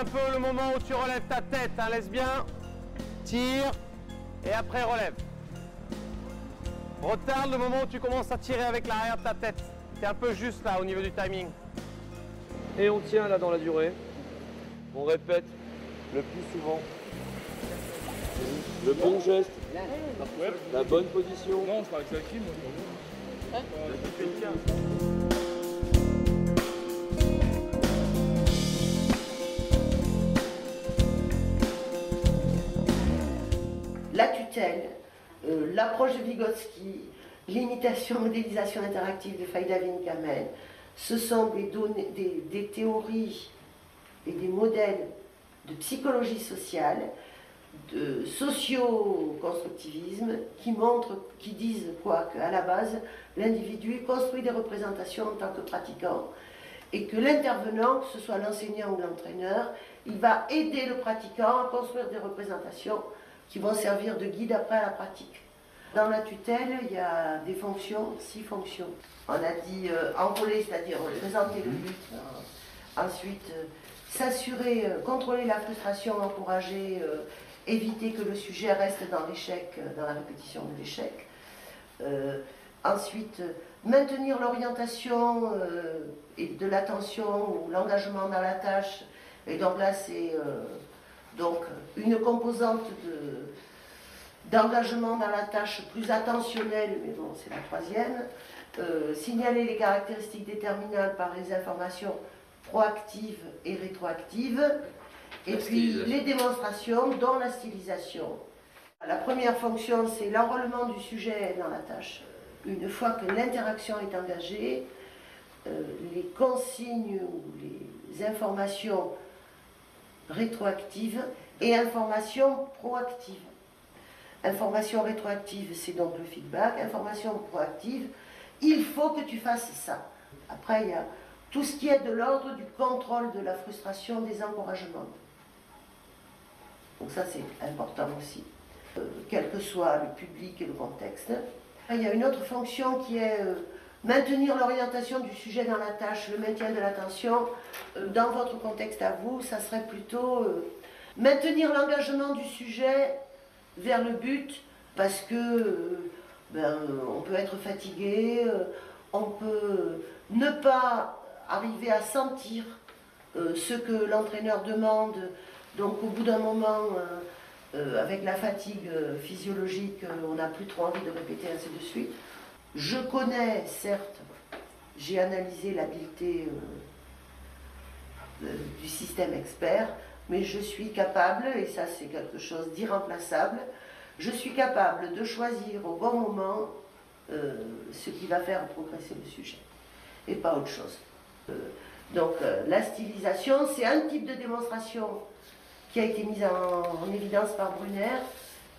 un peu le moment où tu relèves ta tête, hein, laisse bien, tire, et après relève. Retarde le moment où tu commences à tirer avec l'arrière de ta tête. C'est un peu juste là au niveau du timing. Et on tient là dans la durée. On répète le plus souvent. Le bon geste, la bonne position. Non, on sera avec sa clim. La tutelle, l'approche de Vygotsky, l'imitation, modélisation interactive de Faidavinkamen, ce sont des théories et des modèles de psychologie sociale, de socio-constructivisme qui disent quoi? Qu'à la base, l'individu construit des représentations en tant que pratiquant et que l'intervenant, que ce soit l'enseignant ou l'entraîneur, il va aider le pratiquant à construire des représentations qui vont servir de guide après à la pratique. Dans la tutelle, il y a des fonctions, 6 fonctions. On a dit enrôler, c'est-à-dire présenter le but. Ensuite, s'assurer, contrôler la frustration, encourager, éviter que le sujet reste dans l'échec, dans la répétition de l'échec. Ensuite, maintenir l'orientation et de l'attention ou l'engagement dans la tâche. Et donc là, c'est une composante d'engagement dans la tâche plus attentionnelle, mais bon, c'est la troisième. Signaler les caractéristiques déterminantes par les informations proactives et rétroactives. Et puis les démonstrations, dont la stylisation. La première fonction, c'est l'enrôlement du sujet dans la tâche. Une fois que l'interaction est engagée, les consignes ou les informations rétroactives et informations proactives. Information rétroactive, c'est donc le feedback. Information proactive, il faut que tu fasses ça. Après, il y a tout ce qui est de l'ordre du contrôle de la frustration, des encouragements. Donc ça, c'est important aussi, quel que soit le public et le contexte. Il y a une autre fonction qui est maintenir l'orientation du sujet dans la tâche, le maintien de l'attention. Dans votre contexte à vous, ça serait plutôt maintenir l'engagement du sujet vers le but, parce que on peut être fatigué, on peut ne pas arriver à sentir ce que l'entraîneur demande. Donc au bout d'un moment, avec la fatigue physiologique, on n'a plus trop envie de répéter, ainsi de suite. Je connais, certes, j'ai analysé l'habileté du système expert, mais je suis capable, et ça c'est quelque chose d'irremplaçable, je suis capable de choisir au bon moment ce qui va faire progresser le sujet, et pas autre chose. Donc la stylisation, c'est un type de démonstration qui a été mise en évidence par Brunner.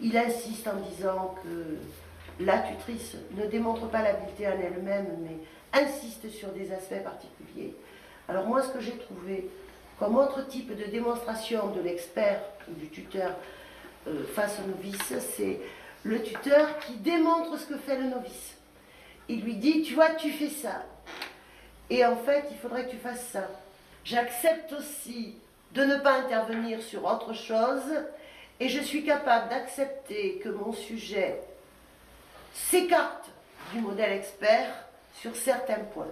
Il insiste en disant que la tutrice ne démontre pas l'habileté en elle-même, mais insiste sur des aspects particuliers. Alors moi, ce que j'ai trouvé comme autre type de démonstration de l'expert ou du tuteur face au novice, c'est le tuteur qui démontre ce que fait le novice. Il lui dit, tu vois, tu fais ça. Et en fait, il faudrait que tu fasses ça. J'accepte aussi de ne pas intervenir sur autre chose, et je suis capable d'accepter que mon sujet s'écarte du modèle expert sur certains points.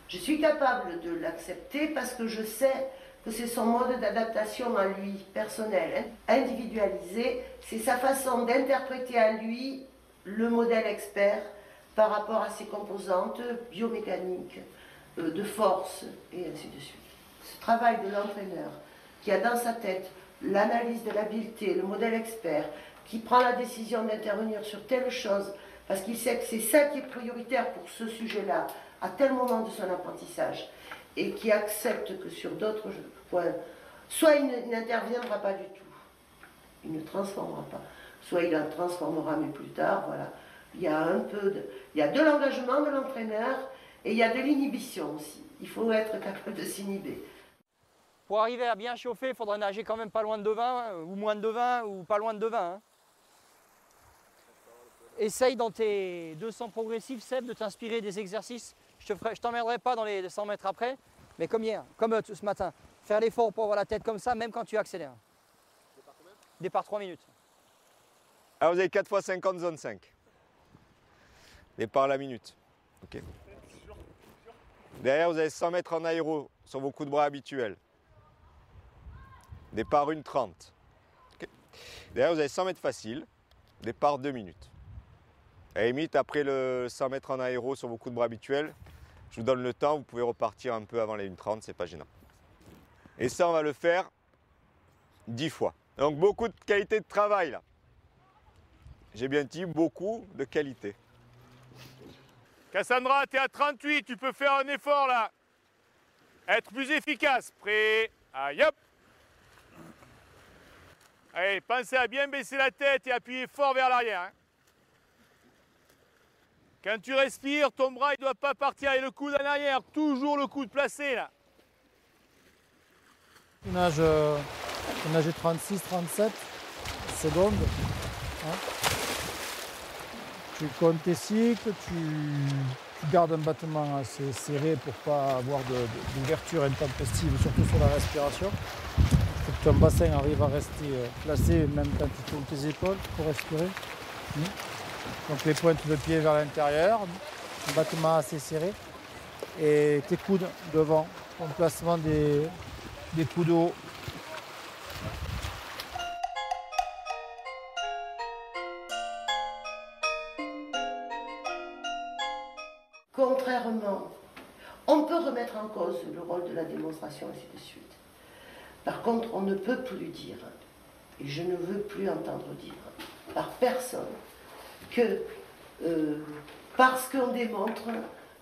Je suis capable de l'accepter parce que je sais que c'est son mode d'adaptation à lui, personnel, individualisé, c'est sa façon d'interpréter à lui le modèle expert par rapport à ses composantes biomécaniques, de force, et ainsi de suite. Ce travail de l'entraîneur qui a dans sa tête l'analyse de l'habileté, le modèle expert, qui prend la décision d'intervenir sur telle chose parce qu'il sait que c'est ça qui est prioritaire pour ce sujet-là à tel moment de son apprentissage, et qui accepte que sur d'autres points, soit il n'interviendra pas du tout, il ne transformera pas, soit il en transformera mais plus tard, voilà. Il y a de l'engagement de l'entraîneur et il y a de l'inhibition aussi. Il faut être capable de s'inhiber. Pour arriver à bien chauffer, il faudra nager quand même pas loin de 2,20 ou moins de 2,20 ou pas loin de 2,20. Hein. Essaye dans tes 200 progressifs, Seb, de t'inspirer des exercices. Je t'emmènerai pas dans les 100 mètres après, mais comme hier, comme ce matin. faire l'effort pour avoir la tête comme ça, même quand tu accélères. Départ 3 minutes. Alors vous avez 4 x 50 zone 5. Départ à la minute. Ok. Derrière, vous avez 100 mètres en aéro sur vos coups de bras habituels. Départ 1:30. Okay. Derrière, vous avez 100 mètres facile. Départ 2 minutes. À la limite, après le 100 mètres en aéro sur vos coups de bras habituels, je vous donne le temps, vous pouvez repartir un peu avant les 1:30, c'est pas gênant. Et ça, on va le faire 10 fois. Donc beaucoup de qualité de travail là. J'ai bien dit beaucoup de qualité. Cassandra, tu es à 38, tu peux faire un effort là. Être plus efficace. Prêt? Aïe hop. Allez, pensez à bien baisser la tête et appuyer fort vers l'arrière. Hein. Quand tu respires, ton bras ne doit pas partir avec le coude en arrière. Toujours le coude placé là. Tu nages 36-37 secondes. Hein. Tu comptes tes cycles, tu gardes un battement assez serré pour ne pas avoir d'ouverture intempestive, surtout sur la respiration. Il faut que ton bassin arrive à rester placé même quand tu tournes tes épaules pour respirer. Donc les pointes de pied vers l'intérieur, un battement assez serré et tes coudes devant, ton placement des coups de haut. Contrairement, on peut remettre en cause le rôle de la démonstration, ainsi de suite. Par contre, on ne peut plus dire, et je ne veux plus entendre dire, par personne, que parce qu'on démontre,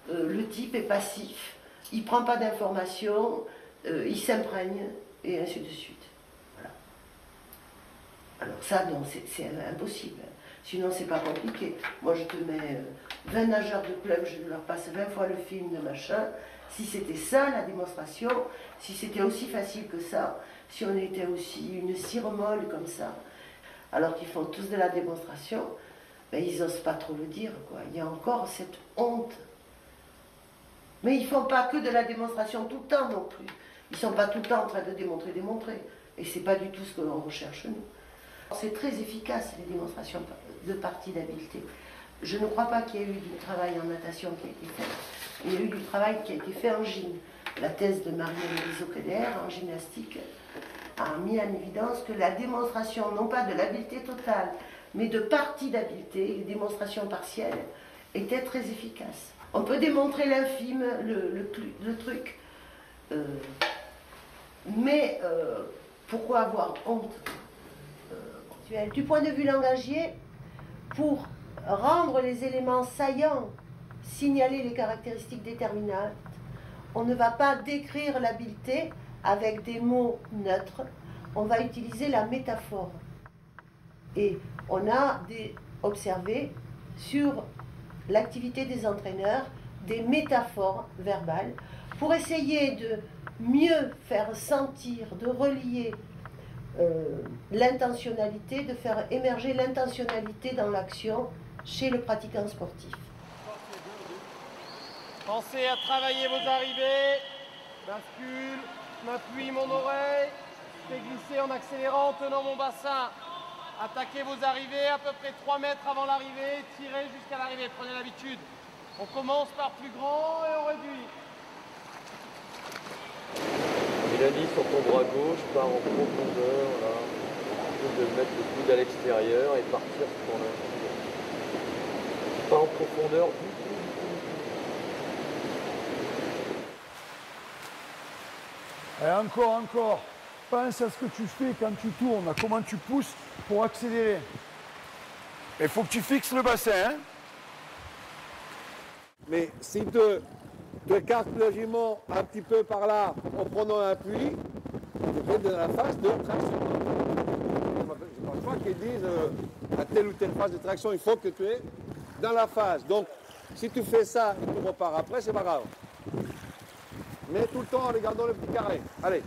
le type est passif, il ne prend pas d'informations, il s'imprègne, et ainsi de suite. Voilà. Alors ça, non, c'est impossible. Sinon, c'est pas compliqué. Moi, je te mets 20 nageurs de club, je leur passe 20 fois le film de machin. Si c'était ça, la démonstration, si c'était aussi facile que ça, si on était aussi une cire molle comme ça, alors qu'ils font tous de la démonstration, ben, ils n'osent pas trop le dire, quoi. Il y a encore cette honte. Mais ils ne font pas que de la démonstration tout le temps non plus. Ils ne sont pas tout le temps en train de démontrer. Et ce n'est pas du tout ce que l'on recherche nous. C'est très efficace, les démonstrations de partie d'habileté. Je ne crois pas qu'il y ait eu du travail en natation qui a été fait. Il y a eu du travail qui a été fait en gym. La thèse de Marielle Rizzo-Keder en gymnastique a mis en évidence que la démonstration, non pas de l'habileté totale, mais de partie d'habileté, les démonstrations partielles, était très efficace. On peut démontrer l'infime, le truc, mais pourquoi avoir honte? Du point de vue langagier, pour rendre les éléments saillants, signaler les caractéristiques déterminantes, on ne va pas décrire l'habileté avec des mots neutres, on va utiliser la métaphore. Et on a observé sur l'activité des entraîneurs des métaphores verbales pour essayer de mieux faire sentir, de relier l'intentionnalité, de faire émerger l'intentionnalité dans l'action chez le pratiquant sportif. Pensez à travailler vos arrivées. Bascule, m'appuie mon oreille. Fais glisser en accélérant, en tenant mon bassin. Attaquez vos arrivées à peu près 3 mètres avant l'arrivée. Tirez jusqu'à l'arrivée, prenez l'habitude. On commence par plus grand et on réduit. Mélanie, sur ton bras gauche, part en profondeur, là. De mettre le coude à l'extérieur et partir sur la... Pas en profondeur. Et encore. Pense à ce que tu fais quand tu tournes, à comment tu pousses pour accélérer. Il faut que tu fixes le bassin. Hein. Mais si tu écartes légèrement un petit peu par là en prenant un appui, tu es dans la phase de traction. Je ne pense pas qu'ils disent à telle ou telle phase de traction, il faut que tu es dans la phase. Donc, si tu fais ça et tu repars après, c'est pas grave. Mais tout le temps en regardant le petit carré. Allez.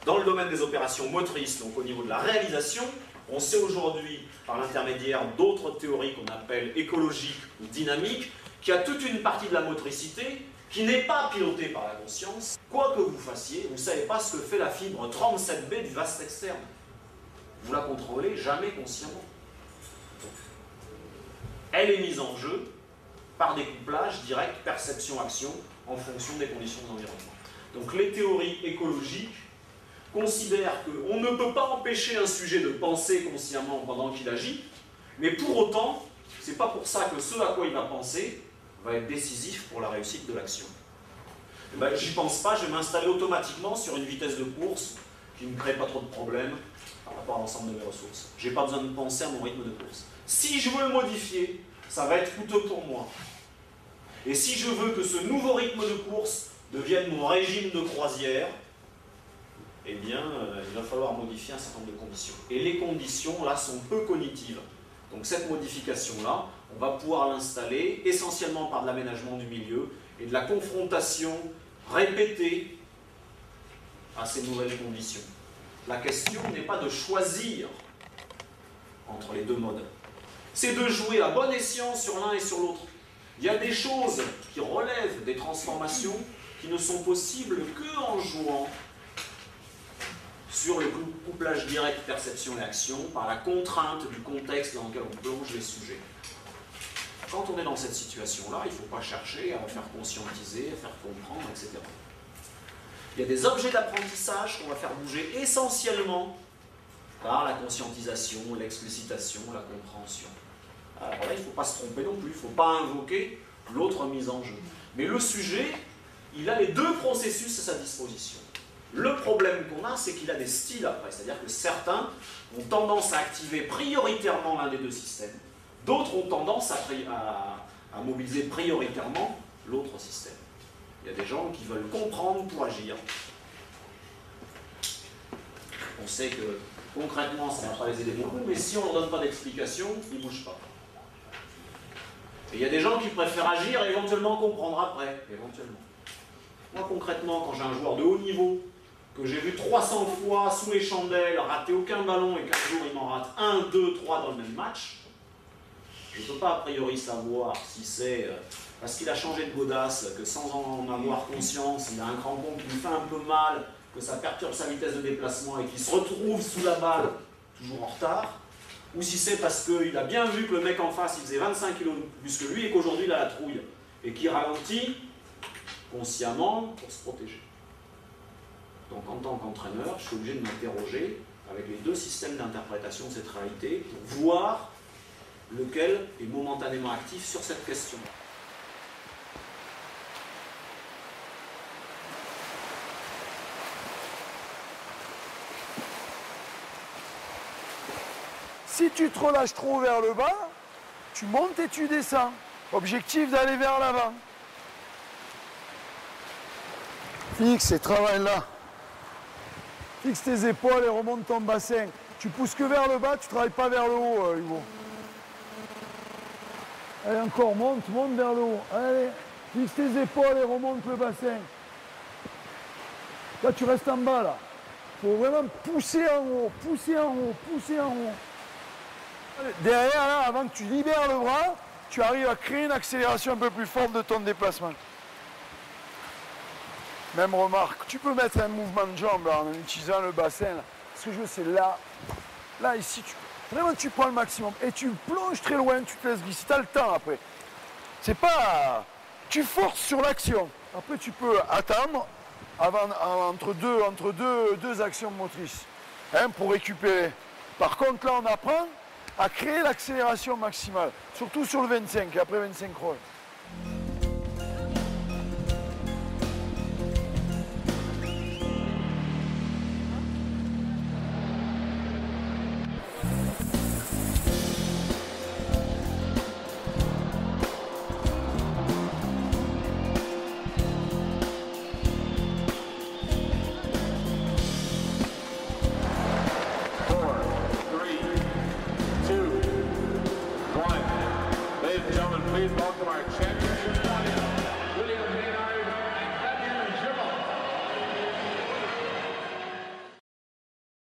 Dans le domaine des opérations motrices, donc au niveau de la réalisation, on sait aujourd'hui, par l'intermédiaire d'autres théories qu'on appelle écologiques ou dynamiques, qu'il y a toute une partie de la motricité qui n'est pas pilotée par la conscience. Quoi que vous fassiez, vous ne savez pas ce que fait la fibre 37B du vaste externe. Vous la contrôlez jamais consciemment. Elle est mise en jeu par des couplages directs, perception-action, en fonction des conditions de l'environnement. Donc les théories écologiques considèrent qu'on ne peut pas empêcher un sujet de penser consciemment pendant qu'il agit, mais pour autant, c'est pas pour ça que ce à quoi il va penser va être décisif pour la réussite de l'action. Ben, j'y pense pas, je vais m'installer automatiquement sur une vitesse de course qui ne crée pas trop de problèmes par rapport à l'ensemble de mes ressources. J'ai pas besoin de penser à mon rythme de course. Si je veux le modifier, ça va être coûteux pour moi. Et si je veux que ce nouveau rythme de course devienne mon régime de croisière, eh bien, il va falloir modifier un certain nombre de conditions. Et les conditions, là, sont peu cognitives. Donc cette modification-là, on va pouvoir l'installer essentiellement par de l'aménagement du milieu et de la confrontation répétée à ces nouvelles conditions. La question n'est pas de choisir entre les deux modes. C'est de jouer à bon escient sur l'un et sur l'autre. Il y a des choses qui relèvent des transformations qui ne sont possibles qu'en jouant sur le couplage direct perception et action par la contrainte du contexte dans lequel on plonge les sujets. Quand on est dans cette situation-là, il ne faut pas chercher à faire conscientiser, à faire comprendre, etc. Il y a des objets d'apprentissage qu'on va faire bouger essentiellement par la conscientisation, l'explicitation, la compréhension. Alors là, il ne faut pas se tromper non plus, il ne faut pas invoquer l'autre mise en jeu. Mais le sujet, il a les deux processus à sa disposition. Le problème qu'on a, c'est qu'il a des styles après, c'est-à-dire que certains ont tendance à activer prioritairement l'un des deux systèmes, d'autres ont tendance à mobiliser prioritairement l'autre système. Il y a des gens qui veulent comprendre pour agir. On sait que concrètement, ça ne va pas les aider beaucoup, mais si on ne leur donne pas d'explication, ils ne bougent pas. Et il y a des gens qui préfèrent agir et éventuellement comprendre après, éventuellement. Moi, concrètement, quand j'ai un joueur de haut niveau, que j'ai vu 300 fois sous les chandelles, rater aucun ballon et qu'un jour il m'en rate 1, 2, 3 dans le même match, je ne peux pas a priori savoir si c'est parce qu'il a changé de godasse, que sans en avoir conscience, il a un crampon qui lui fait un peu mal, que ça perturbe sa vitesse de déplacement et qu'il se retrouve sous la balle, toujours en retard, ou si c'est parce qu'il a bien vu que le mec en face il faisait 25 kg de plus que lui et qu'aujourd'hui il a la trouille et qu'il ralentit consciemment pour se protéger. Donc en tant qu'entraîneur, je suis obligé de m'interroger avec les deux systèmes d'interprétation de cette réalité pour voir lequel est momentanément actif sur cette question. Si tu te relâches trop vers le bas, tu montes et tu descends. Objectif d'aller vers l'avant. Fixe et travaille là. Fixe tes épaules et remonte ton bassin. Tu pousses que vers le bas, tu ne travailles pas vers le haut, Hugo. Allez, encore, monte vers le haut. Allez, fixe tes épaules et remonte le bassin. Là, tu restes en bas, là. Il faut vraiment pousser en haut, pousser en haut, pousser en haut. Derrière, là, avant que tu libères le bras, tu arrives à créer une accélération un peu plus forte de ton déplacement. Même remarque, tu peux mettre un mouvement de jambe là, en utilisant le bassin. Là. Ce que je veux, c'est là, là, ici. Vraiment, tu prends le maximum et tu plonges très loin, tu te laisses glisser. Tu as le temps après. C'est pas... Tu forces sur l'action. Après, tu peux attendre entre deux actions motrices pour récupérer. Par contre, là, on apprend à créer l'accélération maximale, surtout sur le 25 et après 25 rolls. Ladies and gentlemen, please welcome our champion.